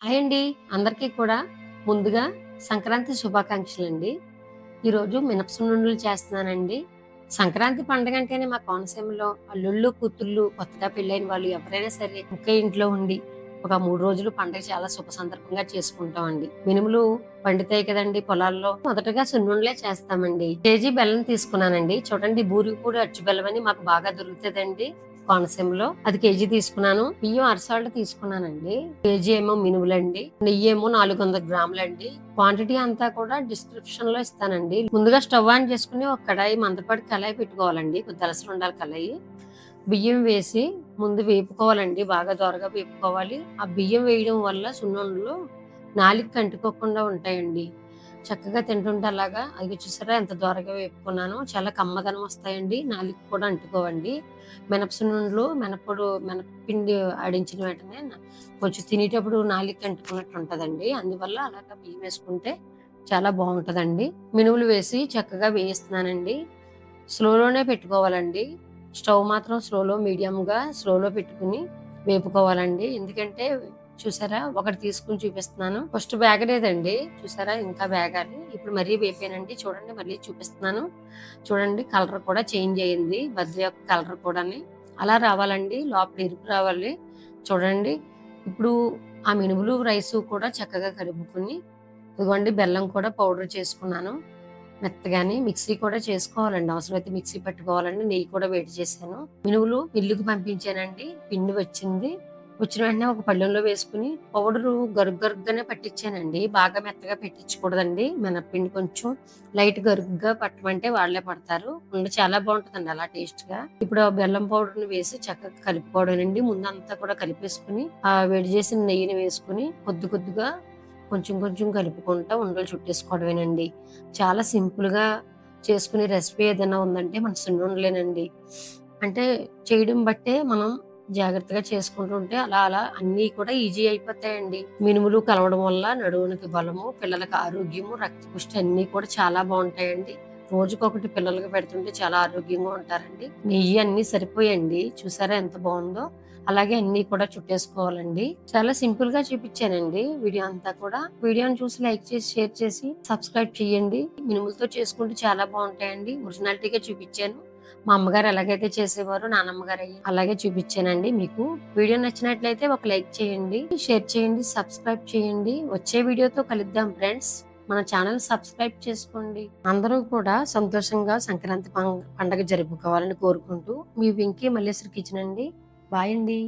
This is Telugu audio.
హాయ్ అండి. అందరికీ కూడా ముందుగా సంక్రాంతి శుభాకాంక్షలండి. ఈరోజు మినపసున్నుండలు చేస్తున్నానండి. సంక్రాంతి పండగంటేనే మా కోనసీమలో అల్లుళ్ళు, కూతుళ్ళు, కొత్తగా పెళ్ళైన వాళ్ళు ఎవరైనా సరే ఒకే ఇంట్లో ఉండి ఒక 3 రోజులు పండగ చాలా శుభ సందర్భంగా చేసుకుంటామండి. మినుములు పండుతాయి కదండీ పొలాల్లో. మొదటగా సున్నుండలే చేస్తామండి. కేజీ బెల్లం తీసుకున్నానండి. చూడండి బూరుగుపూడి అచ్చు బెల్లం అని మాకు బాగా దొరుకుతదండి కోనసీమలో. అది కేజీ తీసుకున్నాను. బియ్యం అరసాళ్ళు తీసుకున్నానండి. కేజీ ఏమో మినుములండి. నెయ్యేమో 400 గ్రాములండి. క్వాంటిటీ అంతా కూడా డిస్క్రిప్షన్ లో ఇస్తానండి. ముందుగా స్టవ్ ఆన్ చేసుకుని ఒక కడాయి మందపాటి కళాయి పెట్టుకోవాలండి. కొద్ది దలసరి ఉండాలి కళాయి. బియ్యం వేసి ముందు వేపుకోవాలండి. బాగా దోరగా వేపుకోవాలి. ఆ బియ్యం వేయడం వల్ల సున్నుండలు నాలుకకి అంటుకోకుండా ఉంటాయండి. చక్కగా తింటుంటే అలాగా అది చూసారా ఎంత దోరగా వేపుకున్నానో. చాలా కమ్మదనం వస్తాయండి. నాలుకకి కూడా అంటుకోవండి. మినప సున్నుండలు మినపపిండి ఆడించిన వెంటనే కొంచెం తినేటప్పుడు నాలుకకి అంటుకున్నట్టు ఉంటదండి. అందువల్ల అలాగా బియ్యం వేసుకుంటే చాలా బావుంటదండి. మినుములు వేసి చక్కగా వేయిస్తున్నానండి. స్లోలోనే పెట్టుకోవాలండి. స్టవ్ మాత్రం స్లోలో పెట్టుకొని వేపుకోవాలండి. ఎందుకంటే చూసారా ఒకటి తీసుకొని చూపిస్తున్నాను. ఫస్ట్ వేగలేదండి. చూసారా ఇంకా వేగాలి. ఇప్పుడు మరీ వేపానండి. చూడండి మళ్ళీ చూపిస్తున్నాను. చూడండి కలర్ కూడా చేంజ్ అయింది. బద్ద యొక్క కలర్ కూడాని. అలా రావాలండి. లోపల ఎరుపు రావాలి. చూడండి. ఇప్పుడు ఆ మినుములు, రైసు కూడా చక్కగా కలుపుకొని ఇదిగోండి బెల్లం కూడా పౌడర్ చేసుకున్నాను. మెత్తగాని మిక్సీ కూడా చేసుకోవాలండి. అవసరమైతే మిక్సీ పట్టుకోవాలండి. నెయ్యి కూడా వేడి చేశాను. మినుములు మిల్లుకి పంపించానండి. పిండి వచ్చింది. వచ్చిన వెంటనే ఒక పళ్ళెంలో వేసుకుని పౌడరు గరుగ్గానే పట్టించానండి. బాగా మెత్తగా పెట్టించకూడదండి. మినప్పిండి కొంచెం లైట్ గరుగ్గా పట్టమంటే వాళ్ళే పడతారు. చాలా బాగుంటుందండి అలా టేస్ట్‌గా. ఇప్పుడు ఆ బెల్లం పౌడర్‌ని వేసి చక్కగా కలుపుకోవడమేనండి. ముందంతా కూడా కలిపేసుకొని ఆ వేడి చేసిన నెయ్యిని వేసుకొని కొద్దిగా కొంచెం కలుపుకుంటా ఉండలు చుట్టేసుకోవడమేనండి. చాలా సింపుల్‌గా చేసుకునే రెసిపీ ఏదైనా ఉందంటే మన సున్నుండలేనండి. అంటే చేయడం బట్టే మనం జాగ్రత్తగా చేసుకుంటూ ఉంటే అలా అన్నీ కూడా ఈజీ అయిపోతాయండి. మినుములు కలవడం వల్ల నడుముకి బలము, పిల్లలకి ఆరోగ్యము, రక్తపుష్టి అన్నీ కూడా చాలా బావుంటాయండి. రోజుకొకటి పిల్లలకి పెడుతుంటే చాలా ఆరోగ్యంగా ఉంటారండి. నెయ్యి అన్నీ సరిపోయండి. చూసారా ఎంత బావుందో? అలాగే అన్నీ కూడా చుట్టేసుకోవాలండి. చాలా సింపుల్‌గా చూపిచ్చానండి వీడియో అంతా కూడా. వీడియోని చూసి లైక్ చేసి, షేర్ చేసి, సబ్స్క్రైబ్ చేయండి. మినుములతో చేసుకుంటే చాలా బావుంటాయండి. ఒరిజినాలిటీ‌గా చూపిచ్చాను. మా అమ్మగారు ఎలాగైతే చేసేవారో నానమ్మ గారు అలాగే చూపిచ్చానండి మీకు. వీడియో నచ్చినట్లయితే ఒక లైక్ చేయండి, షేర్ చేయండి, సబ్స్క్రైబ్ చేయండి. వచ్చే వీడియోతో కలుద్దాం ఫ్రెండ్స్. మన ఛానల్ సబ్స్క్రైబ్ చేసుకోండి. అందరూ కూడా సంతోషంగా సంక్రాంతి పండగ జరుపుకోవాలని కోరుకుంటూ మీ వెంకీ మల్లేశ్వరి కిచెన్ అండి. బాయ్ అండి.